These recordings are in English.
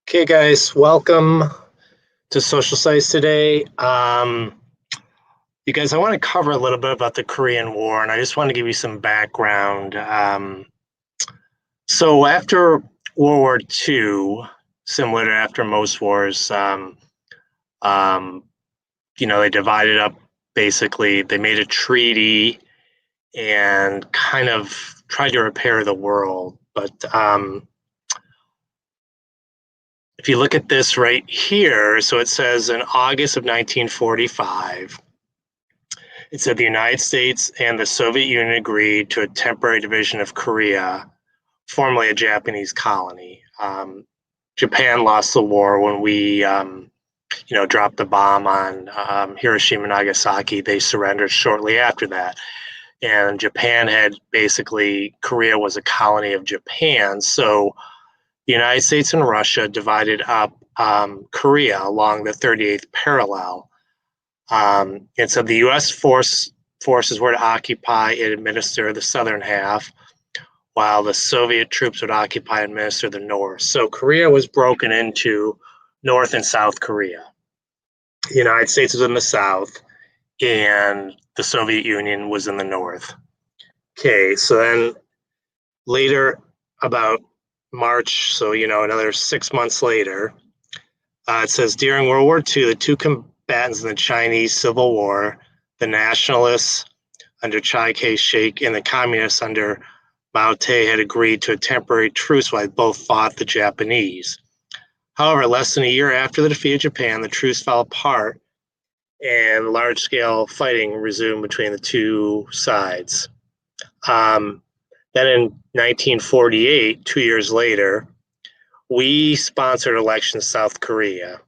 Okay, guys, welcome to Social Studies today. You guys, I want to cover a little bit about the Korean War, and I just want to give you some background. So after World War II, similar to after most wars, they divided up. Basically, they made a treaty and kind of tried to repair the world, but if you look at this right here, so it says in August of 1945, it said the United States and the Soviet Union agreed to a temporary division of Korea, formerly a Japanese colony. Japan lost the war when we, dropped the bomb on Hiroshima and Nagasaki. They surrendered shortly after that. And Japan had basically, Korea was a colony of Japan. So the United States and Russia divided up Korea along the 38th parallel. And so the U.S. forces were to occupy and administer the southern half, while the Soviet troops would occupy and administer the north. So Korea was broken into North and South Korea. The United States was in the south, and the Soviet Union was in the north. Okay, so then later, about March, so another 6 months later, it says during World War II, the two combatants in the Chinese Civil War, the nationalists under Chiang Kai-shek and the communists under Mao Tse, had agreed to a temporary truce while both fought the Japanese. However, less than a year after the defeat of Japan, the truce fell apart and large-scale fighting resumed between the two sides. Then in 1948, 2 years later, we sponsored elections in South Korea.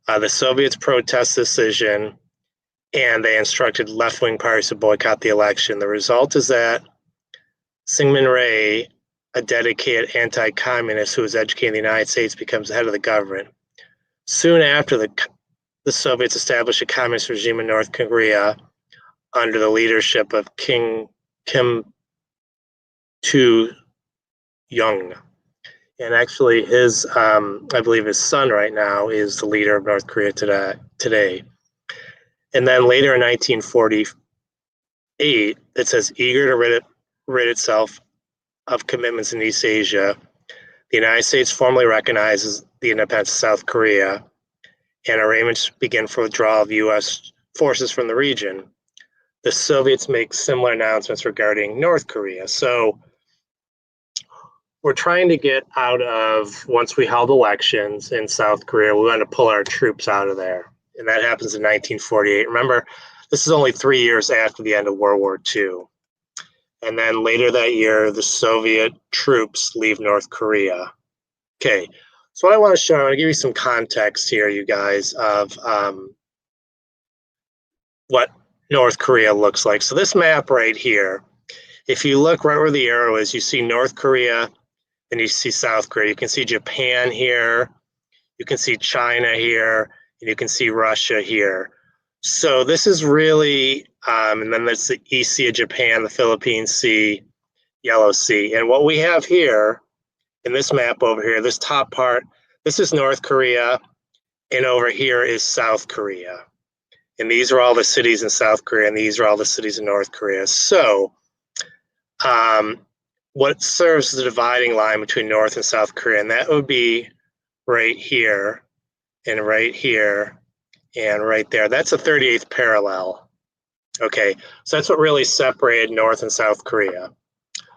The Soviets protest the decision, and they instructed left-wing parties to boycott the election. The result is that Syngman Rhee, a dedicated anti-communist who was educated in the United States, becomes the head of the government. Soon after, the Soviets established a communist regime in North Korea under the leadership of Kim Tu-young. And actually, I believe his son right now is the leader of North Korea today. And then later in 1948, it says, eager to rid itself of commitments in East Asia, the United States formally recognizes the independence of South Korea, and arrangements begin for withdrawal of U.S. forces from the region. The Soviets make similar announcements regarding North Korea. So we're trying to get out of, once we held elections in South Korea, we want to pull our troops out of there. And that happens in 1948. Remember, this is only 3 years after the end of World War II. And then later that year, the Soviet troops leave North Korea. Okay, so what I want to show, I want to give you some context here, you guys, of what North Korea looks like. So this map right here, if you look right where the arrow is, you see North Korea, and you see South Korea. You can see Japan here, you can see China here, and you can see Russia here. So this is really, and then there's the East Sea of Japan, the Philippine Sea, Yellow Sea. And what we have here, in this map over here, this top part, this is North Korea, and over here is South Korea. And these are all the cities in South Korea, and these are all the cities in North Korea. So, what serves as the dividing line between North and South Korea, and that would be right here, and right here, and right there. That's the 38th parallel. Okay, so that's what really separated North and South Korea.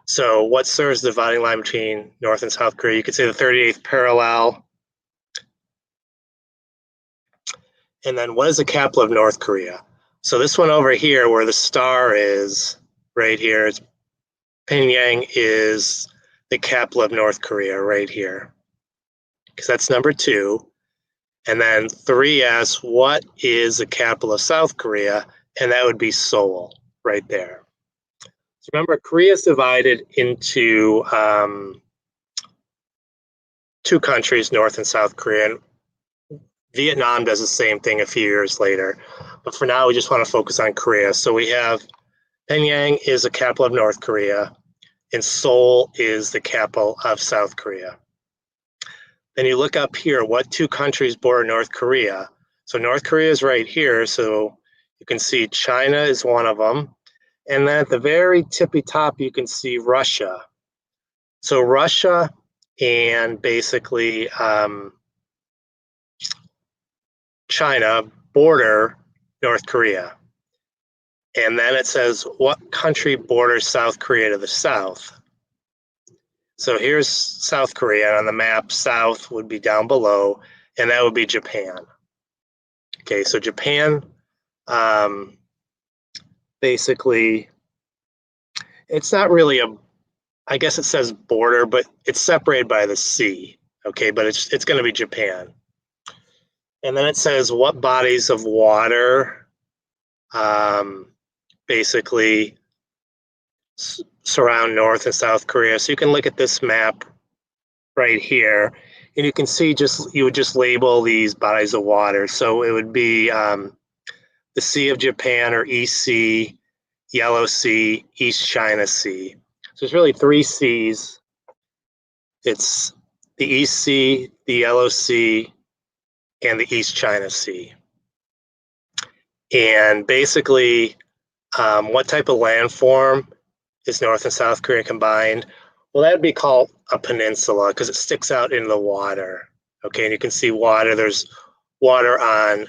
So what serves the dividing line between North and South Korea? You could say the 38th parallel. And then what is the capital of North Korea? So this one over here where the star is, right here, it's Pyongyang, is the capital of North Korea right here, because that's number 2. And then 3S, what is the capital of South Korea? And that would be Seoul right there. So remember, Korea is divided into 2 countries, North and South Korea. And Vietnam does the same thing a few years later. But for now, we just want to focus on Korea. So we have Pyongyang is the capital of North Korea. and Seoul is the capital of South Korea. Then you look up here, what two countries border North Korea? So North Korea is right here, so you can see China is one of them. And then at the very tippy top, you can see Russia. So Russia and basically China border North Korea. And then it says, what country borders South Korea to the south? So here's South Korea. On the map, south would be down below, and that would be Japan. Okay, so Japan, basically, it's not really a, I guess it says border, but it's separated by the sea. Okay, but it's going to be Japan. And then it says what bodies of water basically surround North and South Korea. So you can look at this map right here, and you can see you would just label these bodies of water. So it would be the Sea of Japan, or East Sea, Yellow Sea, East China Sea. So there's really three seas. It's the East Sea, the Yellow Sea, and the East China Sea. And basically, what type of landform is North and South Korea combined? Well, that would be called a peninsula because it sticks out into the water. Okay, and you can see water. There's water on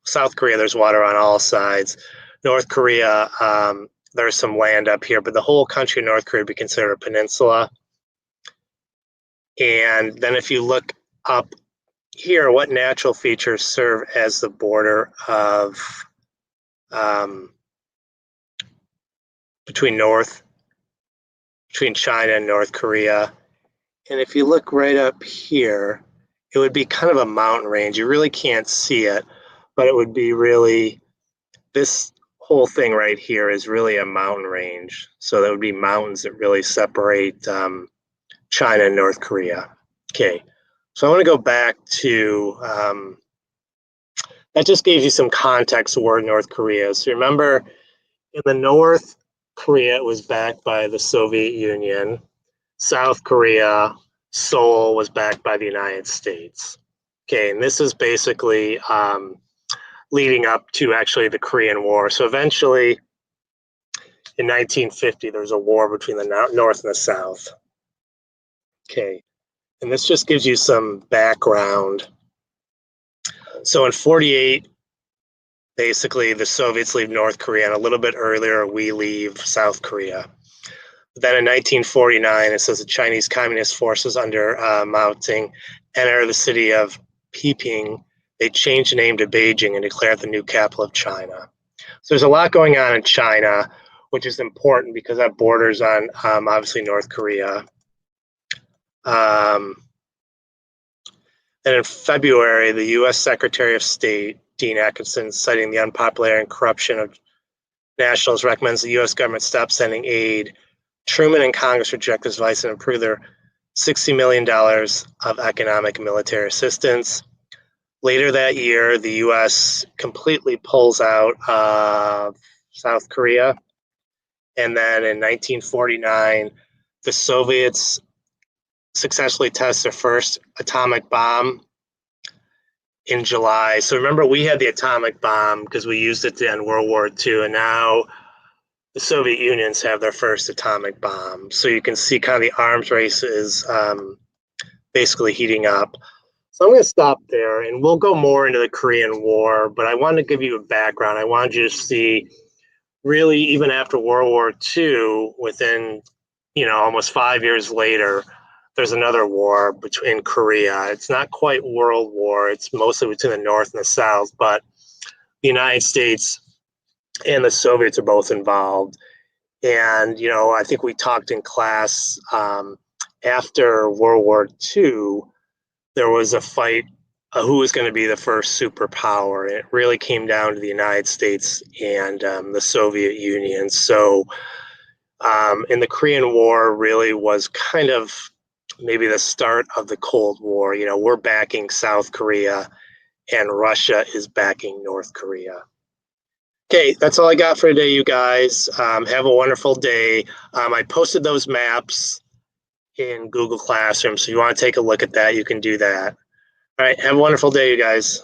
South Korea. There's water on all sides. North Korea, there's some land up here, but the whole country of North Korea would be considered a peninsula. And then if you look up here, what natural features serve as the border of between China and North Korea? And if you look right up here, it would be kind of a mountain range. You really can't see it, but it would be really, this whole thing right here is really a mountain range. So that would be mountains that really separate China and North Korea. Okay, so I want to go back to, that just gives you some context of where North Korea is. So remember, in the North Korea was backed by the Soviet Union. South Korea, Seoul was backed by the United States. Okay, and this is basically leading up to actually the Korean War. So eventually, in 1950, there was a war between the North and the South. Okay, and this just gives you some background. So in 48, basically the Soviets leave North Korea, and a little bit earlier we leave South Korea. Then in 1949, it says the Chinese Communist forces under Mao Zedong enter the city of Peiping. They changed the name to Beijing and declared the new capital of China. So there's a lot going on in China, which is important because that borders on obviously North Korea. And in February, the U.S. Secretary of State, Dean Atkinson, citing the unpopularity and corruption of nationals, recommends the U.S. government stop sending aid. Truman and Congress reject this advice and approve their $60 million of economic and military assistance. Later that year, the U.S. completely pulls out of South Korea. And then in 1949, the Soviets successfully test their first atomic bomb in July. So remember, we had the atomic bomb because we used it to end World War II, and now the Soviet Unions have their first atomic bomb. So you can see kind of the arms race is basically heating up. So I'm going to stop there, and we'll go more into the Korean War, but I wanted to give you a background. I wanted you to see, really, even after World War II, within, almost 5 years later, there's another war between Korea. It's not quite World War. It's mostly between the North and the South, but the United States and the Soviets are both involved. And, I think we talked in class after World War II, there was a fight who was going to be the first superpower. It really came down to the United States and the Soviet Union. So in the Korean War really was kind of maybe the start of the Cold War. We're backing South Korea and Russia is backing North Korea. Okay, that's all I got for today, you guys. Have a wonderful day. I posted those maps in Google Classroom, so if you want to take a look at that, you can do that. All right, have a wonderful day, you guys.